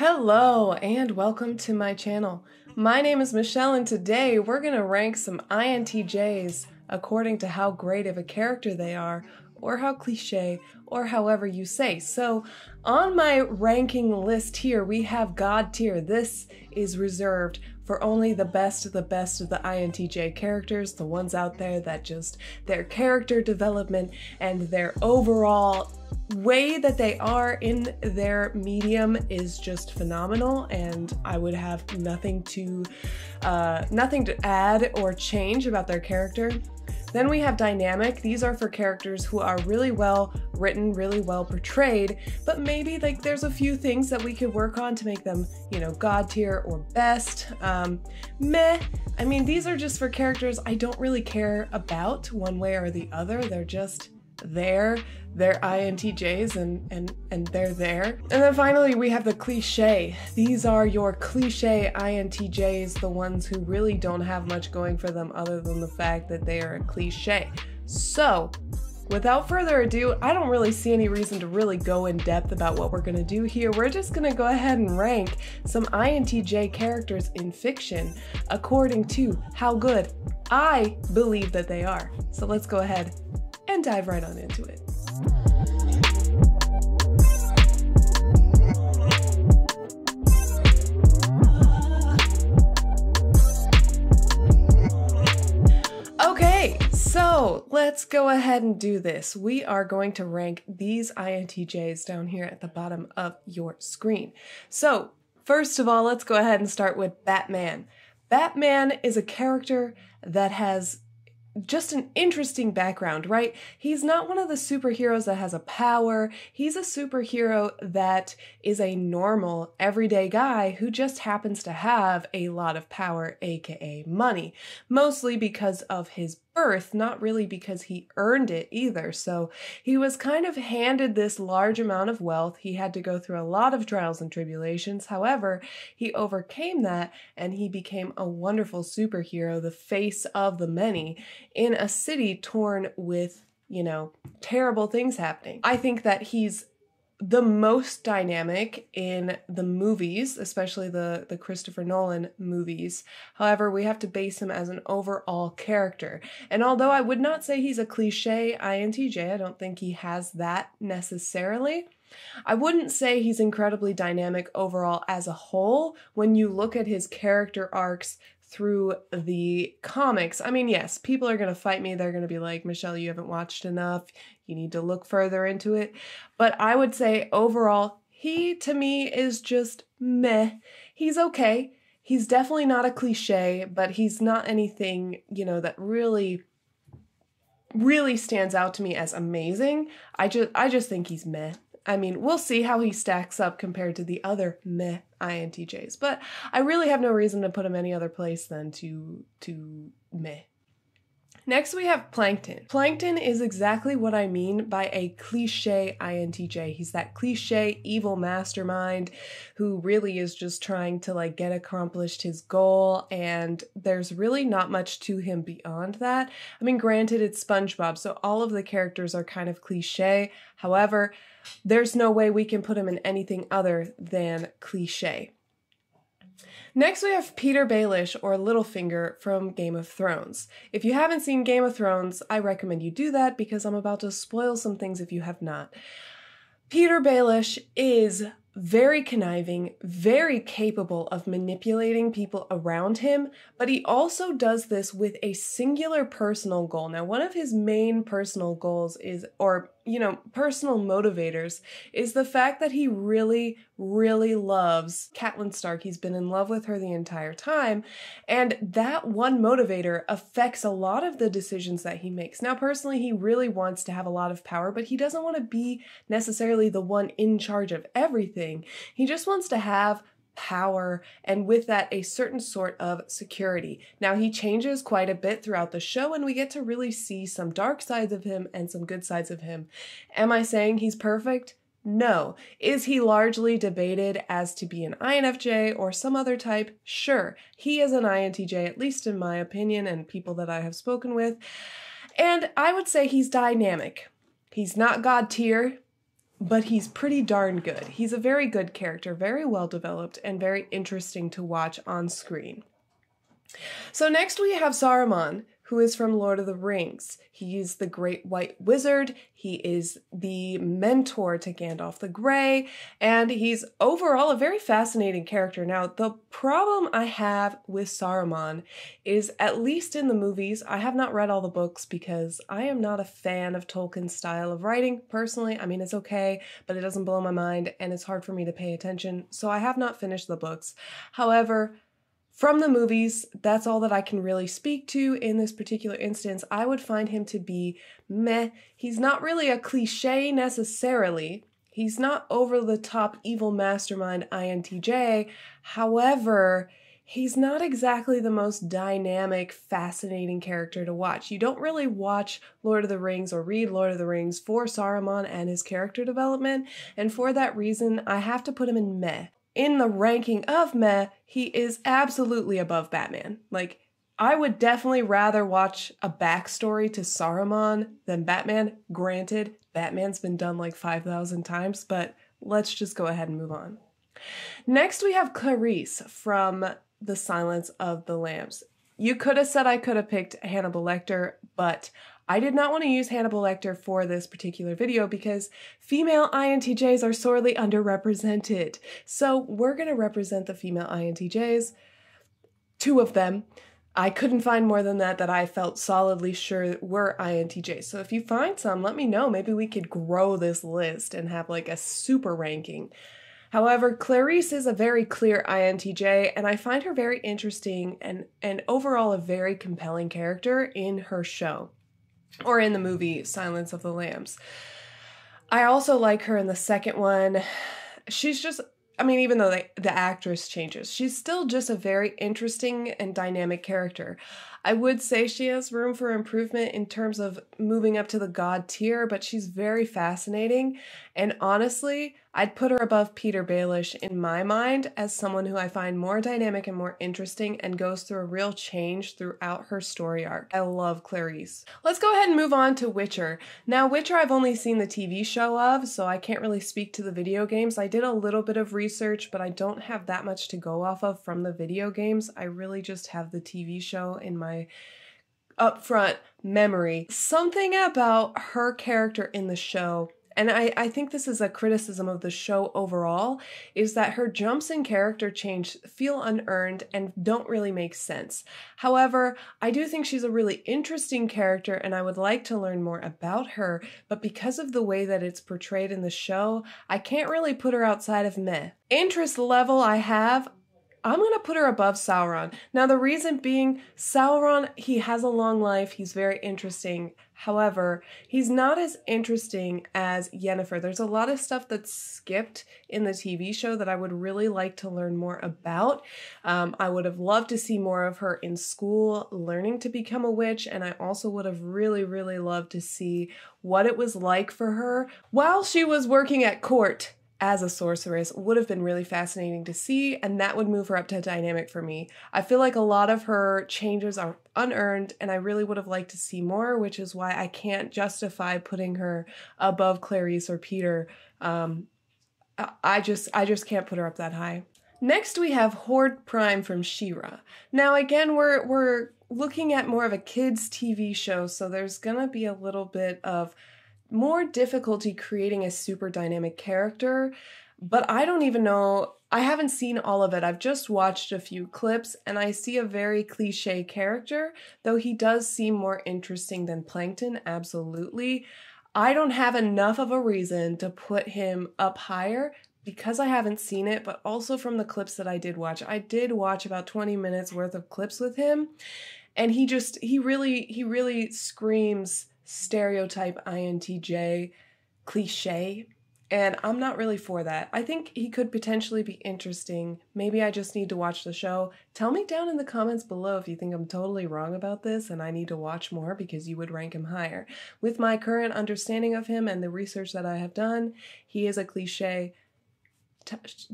Hello and welcome to my channel. My name is Michelle and today we're going to rank some INTJs according to how great of a character they are, or how cliche, or however you say. So on my ranking list here we have God tier. This is reserved for only the best of the INTJ characters, the ones out there that just, their character development and their overall way that they are in their medium is just phenomenal, and I would have nothing to add or change about their character. Then we have dynamic. These are for characters who are really well written, really well portrayed, but maybe like there's a few things that we could work on to make them, God tier or best. Meh. I mean, these are just for characters I don't really care about one way or the other. They're just there. They're INTJs and they're there. And then finally we have the cliche. These are your cliche INTJs, the ones who really don't have much going for them other than the fact that they are a cliche. So without further ado, I don't really see any reason to really go in depth about what we're gonna do here. We're just gonna go ahead and rank some INTJ characters in fiction according to how good I believe that they are. So let's go ahead and dive right on into it. Okay, so let's go ahead and do this. We are going to rank these INTJs down here at the bottom of your screen. So first of all, let's go ahead and start with Batman. Batman is a character that has just an interesting background, right? He's not one of the superheroes that has a power. He's a superhero that is a normal, everyday guy who just happens to have a lot of power, aka money. Mostly because of his birth, not really because he earned it either. So he was kind of handed this large amount of wealth. He had to go through a lot of trials and tribulations. However, he overcame that and he became a wonderful superhero, the face of the many, in a city torn with, terrible things happening. I think that he's the most dynamic in the movies, especially the Christopher Nolan movies. However, we have to base him as an overall character. And although I would not say he's a cliche INTJ, I don't think he has that necessarily. I wouldn't say he's incredibly dynamic overall as a whole when you look at his character arcs through the comics. I mean, yes, people are going to fight me. They're going to be like, Michelle, you haven't watched enough. You need to look further into it. But I would say overall, he to me is just meh. He's okay. He's definitely not a cliche, but he's not anything, that really stands out to me as amazing. I just think he's meh. I mean, we'll see how he stacks up compared to the other meh INTJs, but I really have no reason to put him any other place than to meh. Next we have Plankton. Plankton is exactly what I mean by a cliche INTJ. He's that cliche evil mastermind who really is just trying to get accomplished his goal, and there's really not much to him beyond that. I mean, granted, it's Spongebob, so all of the characters are kind of cliche. However, there's no way we can put him in anything other than cliche. Next we have Petyr Baelish, or Littlefinger, from Game of Thrones. If you haven't seen Game of Thrones, I recommend you do that because I'm about to spoil some things if you have not. Petyr Baelish is very conniving, very capable of manipulating people around him, but he also does this with a singular personal goal. Now, one of his main personal goals is, personal motivators, is the fact that he really, really loves Catelyn Stark. He's been in love with her the entire time, and that one motivator affects a lot of the decisions that he makes. Now, personally, he really wants to have a lot of power, but he doesn't want to be necessarily the one in charge of everything. He just wants to have power, and with that, a certain sort of security. Now, he changes quite a bit throughout the show, and we get to really see some dark sides of him and some good sides of him. Am I saying he's perfect? No. Is he largely debated as to be an INFJ or some other type? Sure. He is an INTJ, at least in my opinion and people that I have spoken with. And I would say he's dynamic. He's not God tier. but he's pretty darn good. He's a very good character, very well developed, and very interesting to watch on screen. So next we have Saruman, who is from Lord of the Rings. He is the Great White Wizard, he is the mentor to Gandalf the Grey, and he's overall a very fascinating character. Now, the problem I have with Saruman is, at least in the movies, I have not read all the books because I am not a fan of Tolkien's style of writing, personally. I mean, it's okay, but it doesn't blow my mind, and it's hard for me to pay attention, so I have not finished the books. However, from the movies, that's all that I can really speak to in this particular instance. I would find him to be meh. He's not really a cliche necessarily. He's not over-the-top evil mastermind INTJ. However, he's not exactly the most dynamic, fascinating character to watch. You don't really watch Lord of the Rings or read Lord of the Rings for Saruman and his character development, and for that reason, I have to put him in meh. In the ranking of meh, he is absolutely above Batman. Like, I would definitely rather watch a backstory to Saruman than Batman. Granted, Batman's been done like 5,000 times, but let's just go ahead and move on. Next, we have Clarice from The Silence of the Lambs. You could have said I could have picked Hannibal Lecter, but I did not want to use Hannibal Lecter for this particular video because female INTJs are sorely underrepresented. So we're going to represent the female INTJs, 2 of them. I couldn't find more than that I felt solidly sure were INTJs. So if you find some, let me know. Maybe we could grow this list and have like a super ranking. However, Clarice is a very clear INTJ, and I find her very interesting and overall a very compelling character in her show, or in the movie Silence of the Lambs. I also like her in the second one. She's just, I mean, even though the actress changes, she's still just a very interesting and dynamic character. I would say she has room for improvement in terms of moving up to the god tier, but she's very fascinating. And honestly, I'd put her above Petyr Baelish in my mind as someone who I find more dynamic and more interesting and goes through a real change throughout her story arc. I love Clarice. Let's go ahead and move on to Witcher. Now, Witcher I've only seen the TV show of, so I can't really speak to the video games. I did a little bit of research, but I don't have that much to go off of from the video games. I really just have the TV show in my upfront memory. Something about her character in the show, and I think this is a criticism of the show overall, is that her jumps in character change feel unearned and don't really make sense. However, I do think she's a really interesting character and I would like to learn more about her, but because of the way that it's portrayed in the show, I can't really put her outside of meh. Interest level I have, I'm going to put her above Sauron. Now, the reason being, Sauron, he has a long life. He's very interesting. However, he's not as interesting as Yennefer. There's a lot of stuff that's skipped in the TV show that I would really like to learn more about. I would have loved to see more of her in school, learning to become a witch, and I also would have really, really loved to see what it was like for her while she was working at court as a sorceress. Would have been really fascinating to see, and that would move her up to dynamic for me. I feel like a lot of her changes are unearned, and I really would have liked to see more, which is why I can't justify putting her above Clarice or Petyr. I just can't put her up that high. Next, we have Horde Prime from She-Ra. Now, again, we're looking at more of a kids' TV show, so there's gonna be a little bit of more difficulty creating a super dynamic character, but I don't even know, I haven't seen all of it. I've just watched a few clips and I see a very cliche character, though he does seem more interesting than Plankton, absolutely. I don't have enough of a reason to put him up higher because I haven't seen it, but also from the clips that I did watch about 20 minutes worth of clips with him, and he really screams stereotype INTJ cliche, and I'm not really for that. I think he could potentially be interesting. Maybe I just need to watch the show. Tell me down in the comments below if you think I'm totally wrong about this and I need to watch more because you would rank him higher. With my current understanding of him and the research that I have done, he is a cliche.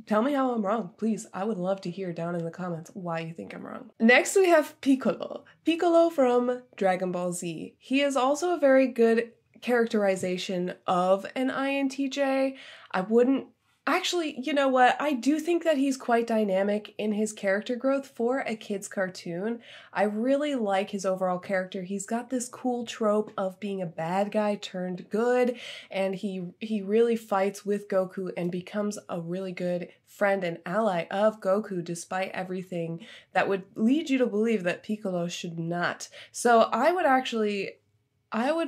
Tell me how I'm wrong, please. I would love to hear down in the comments why you think I'm wrong. Next, we have Piccolo. Piccolo from Dragon Ball Z. He is also a very good characterization of an INTJ. I wouldn't actually, you know what? I do think that he's quite dynamic in his character growth for a kid's cartoon. I really like his overall character. He's got this cool trope of being a bad guy turned good, and he really fights with Goku and becomes a really good friend and ally of Goku despite everything that would lead you to believe that Piccolo should not. So I would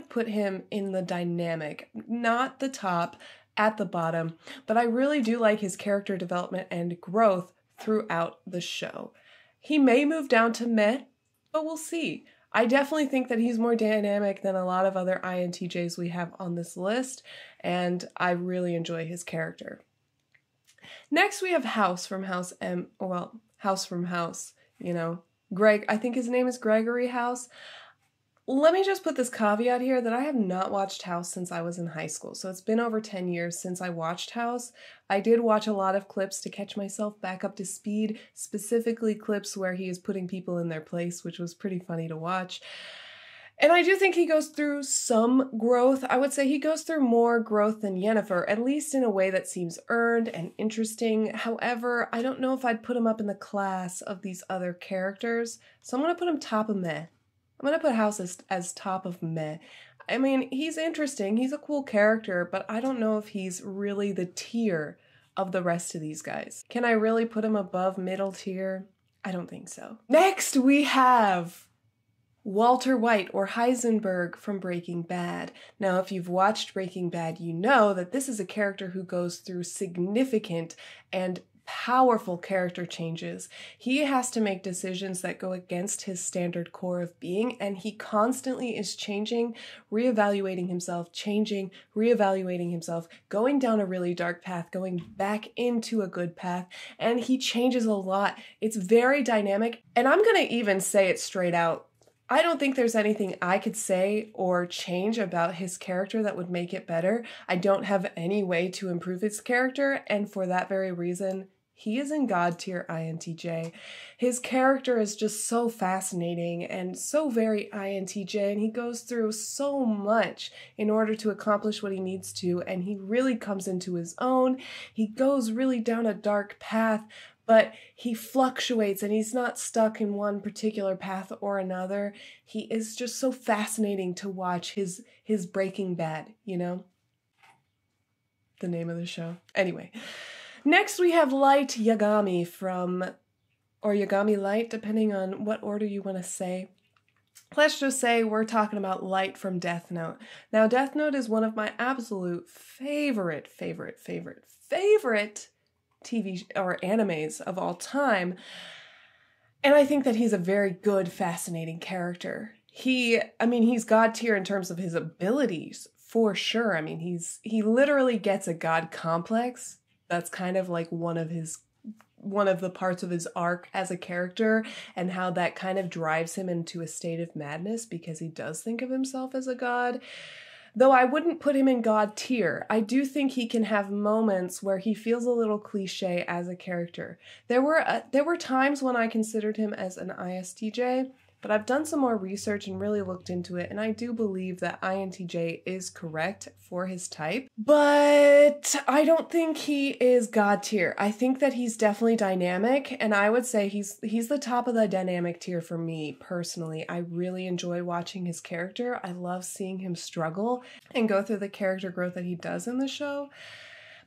put him in the dynamic, not the top, at the bottom, but I really do like his character development and growth throughout the show. He may move down to meh, but we'll see. I definitely think that he's more dynamic than a lot of other INTJs we have on this list, and I really enjoy his character. Next, we have House from House House from House, Greg, I think his name is Gregory House. Let me just put this caveat here that I have not watched House since I was in high school. So it's been over 10 years since I watched House. I did watch a lot of clips to catch myself back up to speed, specifically clips where he is putting people in their place, which was pretty funny to watch. And I do think he goes through some growth. I would say he goes through more growth than Yennefer, at least in a way that seems earned and interesting. However, I don't know if I'd put him up in the class of these other characters. So I'm going to put him top of meh. I'm going to put House as top of meh. I mean, he's interesting. He's a cool character, but I don't know if he's really the tier of the rest of these guys. Can I really put him above middle tier? I don't think so. Next, we have Walter White, or Heisenberg, from Breaking Bad. Now, if you've watched Breaking Bad, you know that this is a character who goes through significant and powerful character changes. He has to make decisions that go against his standard core of being, and he constantly is changing, reevaluating himself, changing, reevaluating himself, going down a really dark path, going back into a good path, and he changes a lot. It's very dynamic, and I'm gonna even say it straight out. I don't think there's anything I could say or change about his character that would make it better. I don't have any way to improve his character, and for that very reason, he is in God tier INTJ. His character is just so fascinating and so very INTJ, and he goes through so much in order to accomplish what he needs to, and he really comes into his own. He goes really down a dark path, but he fluctuates and he's not stuck in one particular path or another. He is just so fascinating to watch his Breaking Bad, The name of the show. Anyway. Next, we have Light Yagami or Yagami Light, depending on what order you want to say. Let's just say we're talking about Light from Death Note. Now, Death Note is one of my absolute favorite TV or animes of all time. And I think that he's a very good, fascinating character. He's God tier in terms of his abilities, for sure. I mean, he literally gets a god complex. That's kind of like one of the parts of his arc as a character, and how that kind of drives him into a state of madness because he does think of himself as a god. Though I wouldn't put him in god tier. I do think he can have moments where he feels a little cliche as a character. There were times when I considered him as an ISTJ, but I've done some more research and really looked into it, and I do believe that INTJ is correct for his type. But I don't think he is God tier. I think that he's definitely dynamic, and I would say he's the top of the dynamic tier for me personally. I really enjoy watching his character. I love seeing him struggle and go through the character growth that he does in the show.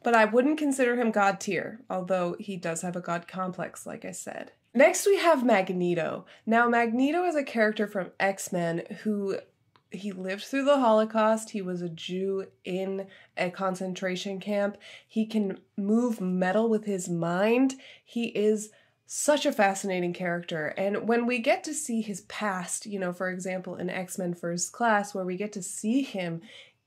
But I wouldn't consider him God tier, although he does have a god complex, like I said. Next, we have Magneto. Now, Magneto is a character from X-Men who he lived through the Holocaust. He was a Jew in a concentration camp. He can move metal with his mind. He is such a fascinating character. And when we get to see his past, for example, in X-Men First Class, where we get to see him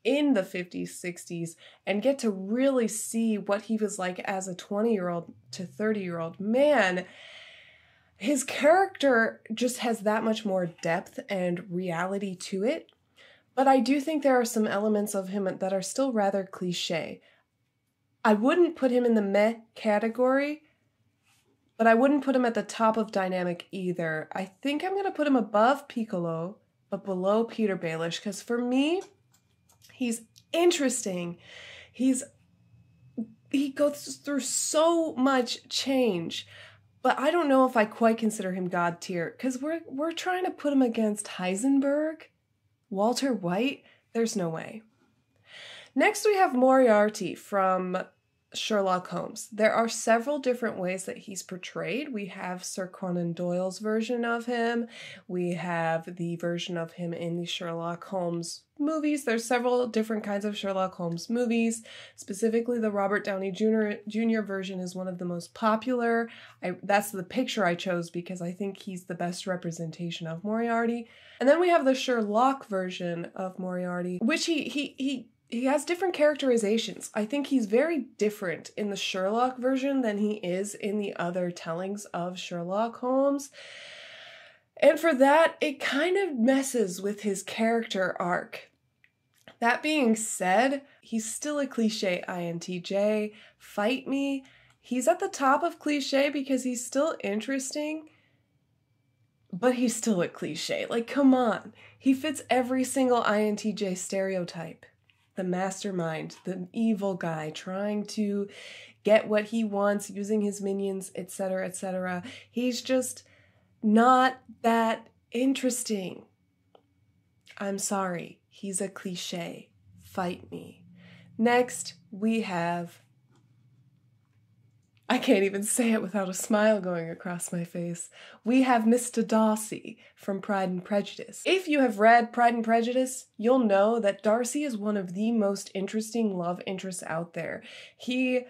in the 50s, 60s, and get to really see what he was like as a 20-year-old to 30-year-old man, his character just has that much more depth and reality to it. But I do think there are some elements of him that are still rather cliche. I wouldn't put him in the meh category, but I wouldn't put him at the top of dynamic either. I think I'm going to put him above Piccolo, but below Petyr Baelish, because for me, He's interesting. He goes through so much change. But I don't know if I quite consider him God tier, because we're trying to put him against Heisenberg, Walter White. There's no way. Next, we have Moriarty from Sherlock Holmes. There are several different ways that he's portrayed. We have Sir Conan Doyle's version of him. We have the version of him in the Sherlock Holmes movies. There's several different kinds of Sherlock Holmes movies. Specifically, the Robert Downey Jr. version is one of the most popular. That's the picture I chose because I think he's the best representation of Moriarty. And then we have the Sherlock version of Moriarty, which he has different characterizations. I think he's very different in the Sherlock version than he is in the other tellings of Sherlock Holmes. And for that, it kind of messes with his character arc. That being said, he's still a cliche INTJ. Fight me. He's at the top of cliche because he's still interesting, but he's still a cliche. Like, come on. He fits every single INTJ stereotype. The mastermind, the evil guy trying to get what he wants, using his minions, etc., etc. He's just not that interesting. I'm sorry. He's a cliche. Fight me. Next, we have... I can't even say it without a smile going across my face. We have Mr. Darcy from Pride and Prejudice. If you have read Pride and Prejudice, you'll know that Darcy is one of the most interesting love interests out there. He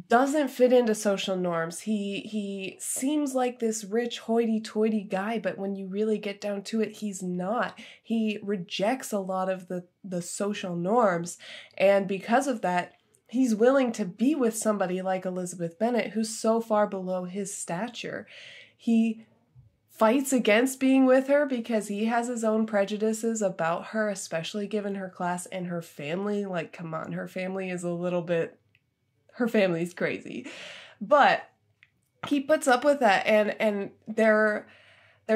doesn't fit into social norms. He seems like this rich hoity-toity guy, but when you really get down to it, he's not. He rejects a lot of the social norms, and because of that, he's willing to be with somebody like Elizabeth Bennet, who's so far below his stature. He fights against being with her because he has his own prejudices about her, especially given her class and her family. Like, come on, her family is a little bit... her family's crazy. But he puts up with that, and their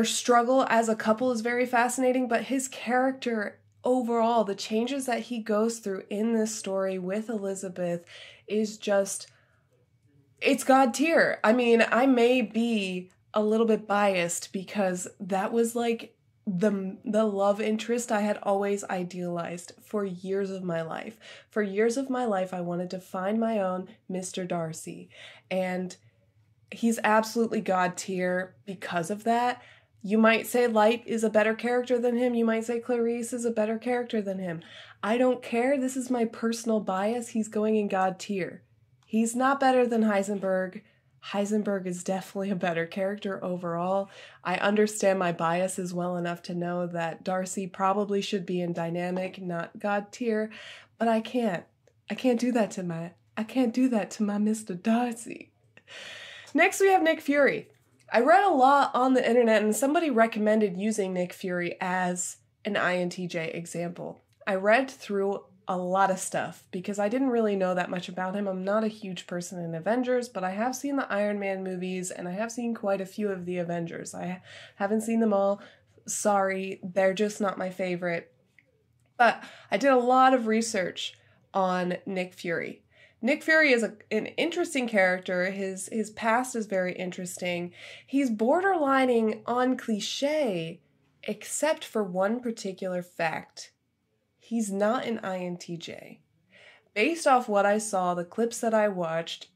struggle as a couple is very fascinating, but his character overall, the changes that he goes through in this story with Elizabeth is just, it's God tier. I mean, I may be a little bit biased because that was like the love interest I had always idealized for years of my life. For years of my life, I wanted to find my own Mr. Darcy, and he's absolutely God tier because of that. You might say Light is a better character than him. You might say Clarice is a better character than him. I don't care. This is my personal bias. He's going in God tier. He's not better than Heisenberg. Heisenberg is definitely a better character overall. I understand my biases well enough to know that Darcy probably should be in dynamic, not God tier, but I can't. I can't do that to my Mr. Darcy. Next, we have Nick Fury. I read a lot on the internet and somebody recommended using Nick Fury as an INTJ example. I read through a lot of stuff because I didn't really know that much about him. I'm not a huge person in Avengers, but I have seen the Iron Man movies and I have seen quite a few of the Avengers. I haven't seen them all. Sorry, they're just not my favorite. But I did a lot of research on Nick Fury. Nick Fury is an interesting character. His past is very interesting. He's borderlining on cliche, except for one particular fact. He's not an INTJ. Based off what I saw, the clips that I watched,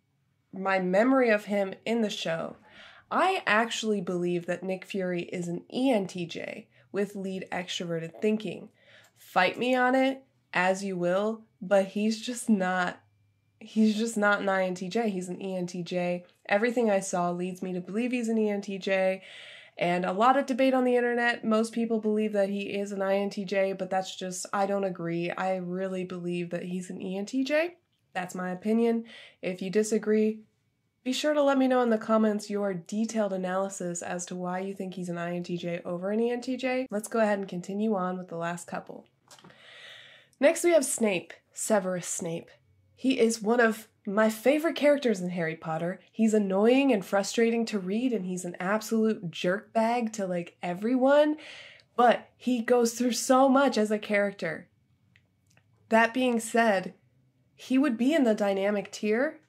my memory of him in the show, I actually believe that Nick Fury is an ENTJ with lead extroverted thinking. Fight me on it, as you will, but he's just not an INTJ. He's an ENTJ. Everything I saw leads me to believe he's an ENTJ. And a lot of debate on the internet. Most people believe that he is an INTJ, but that's just, I don't agree. I really believe that he's an ENTJ. That's my opinion. If you disagree, be sure to let me know in the comments your detailed analysis as to why you think he's an INTJ over an ENTJ. Let's go ahead and continue on with the last couple. Next we have Snape, Severus Snape. He is one of my favorite characters in Harry Potter. He's annoying and frustrating to read, and he's an absolute jerkbag to, like, everyone, but he goes through so much as a character. That being said, he would be in the dynamic tier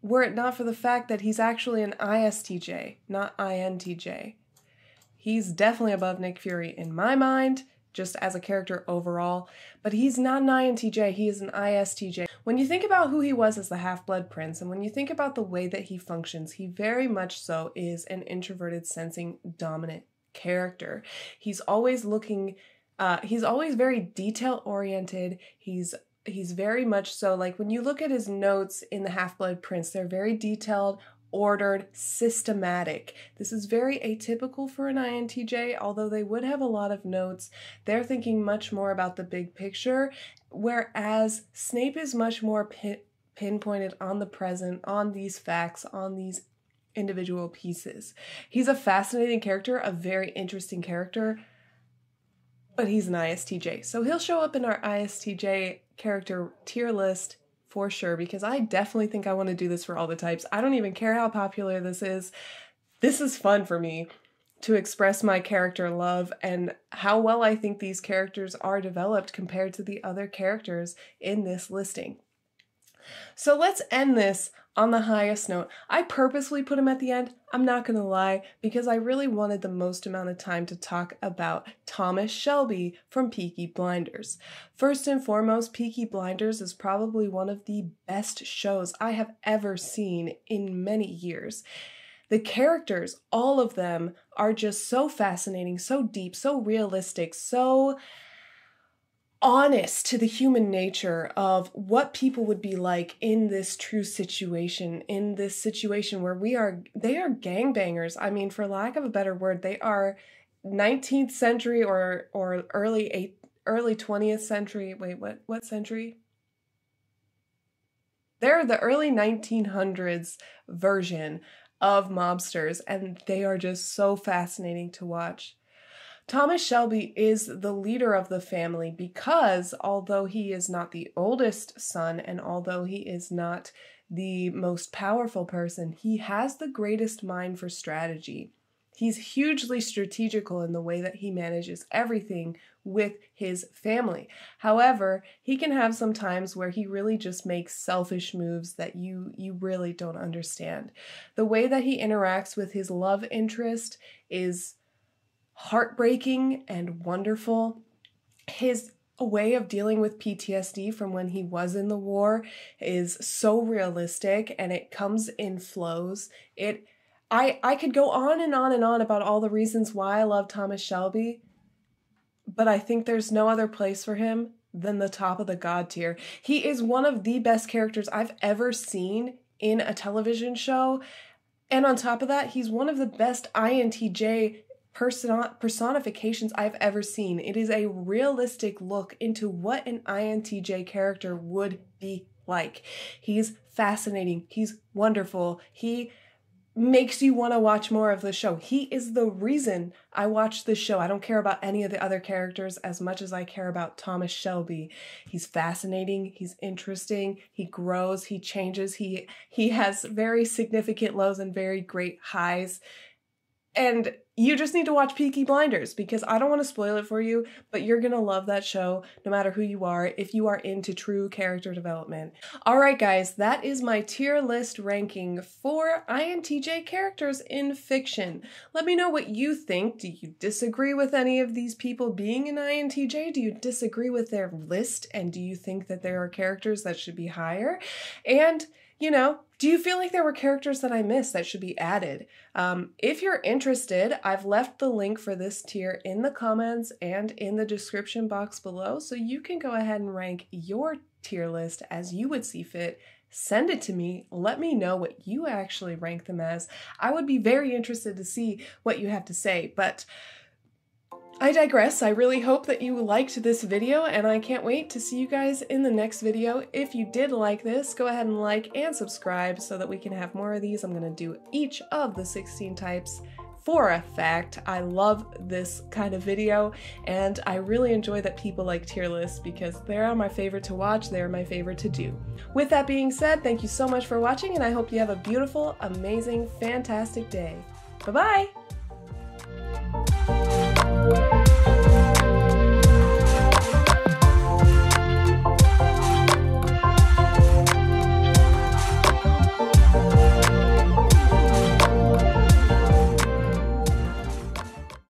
were it not for the fact that he's actually an ISTJ, not INTJ. He's definitely above Nick Fury in my mind, just as a character overall, but he's not an INTJ, he is an ISTJ. When you think about who he was as the Half-Blood Prince, and when you think about the way that he functions, he very much so is an introverted, sensing, dominant character. He's always looking, he's always very detail-oriented, he's very much so, like when you look at his notes in the Half-Blood Prince, they're very detailed, ordered, systematic. This is very atypical for an INTJ, although they would have a lot of notes. They're thinking much more about the big picture, whereas Snape is much more pinpointed on the present, on these facts, on these individual pieces. He's a fascinating character, a very interesting character, but he's an ISTJ. So he'll show up in our ISTJ character tier list for sure, because I definitely think I want to do this for all the types. I don't even care how popular this is. This is fun for me to express my character love and how well I think these characters are developed compared to the other characters in this listing. So let's end this on the highest note. I purposely put him at the end, I'm not gonna lie, because I really wanted the most amount of time to talk about Thomas Shelby from Peaky Blinders. First and foremost, Peaky Blinders is probably one of the best shows I have ever seen in many years. The characters, all of them, are just so fascinating, so deep, so realistic, so honest to the human nature of what people would be like in this true situation, in this situation where they are gangbangers. I mean, for lack of a better word, they are 19th century or early 20th century. Wait, what century? They're the early 1900s version of mobsters, and they are just so fascinating to watch. Thomas Shelby is the leader of the family because although he is not the oldest son and although he is not the most powerful person, he has the greatest mind for strategy. He's hugely strategical in the way that he manages everything with his family. However, he can have some times where he really just makes selfish moves that you really don't understand. The way that he interacts with his love interest is heartbreaking and wonderful. His way of dealing with PTSD from when he was in the war is so realistic, and it comes in flows. I could go on and on and on about all the reasons why I love Thomas Shelby, but I think there's no other place for him than the top of the God tier. He is one of the best characters I've ever seen in a television show, and on top of that, he's one of the best INTJ personifications I've ever seen. It is a realistic look into what an INTJ character would be like. He's fascinating. He's wonderful. He makes you want to watch more of the show. He is the reason I watch this show. I don't care about any of the other characters as much as I care about Thomas Shelby. He's fascinating. He's interesting. He grows. He changes. He has very significant lows and very great highs. And you just need to watch Peaky Blinders, because I don't want to spoil it for you, but you're going to love that show no matter who you are if you are into true character development. All right, guys, that is my tier list ranking for INTJ characters in fiction. Let me know what you think. Do you disagree with any of these people being an INTJ? Do you disagree with their list? And do you think that there are characters that should be higher? And do you feel like there were characters that I missed that should be added? If you're interested, I've left the link for this tier in the comments and in the description box below, so you can go ahead and rank your tier list as you would see fit. Send it to me. Let me know what you actually rank them as. I would be very interested to see what you have to say, but I digress. I really hope that you liked this video, and I can't wait to see you guys in the next video. If you did like this, go ahead and like and subscribe so that we can have more of these. I'm going to do each of the 16 types for a fact. I love this kind of video, and I really enjoy that people like tier lists because they're my favorite to watch. They're my favorite to do. With that being said, thank you so much for watching, and I hope you have a beautiful, amazing, fantastic day. Bye-bye!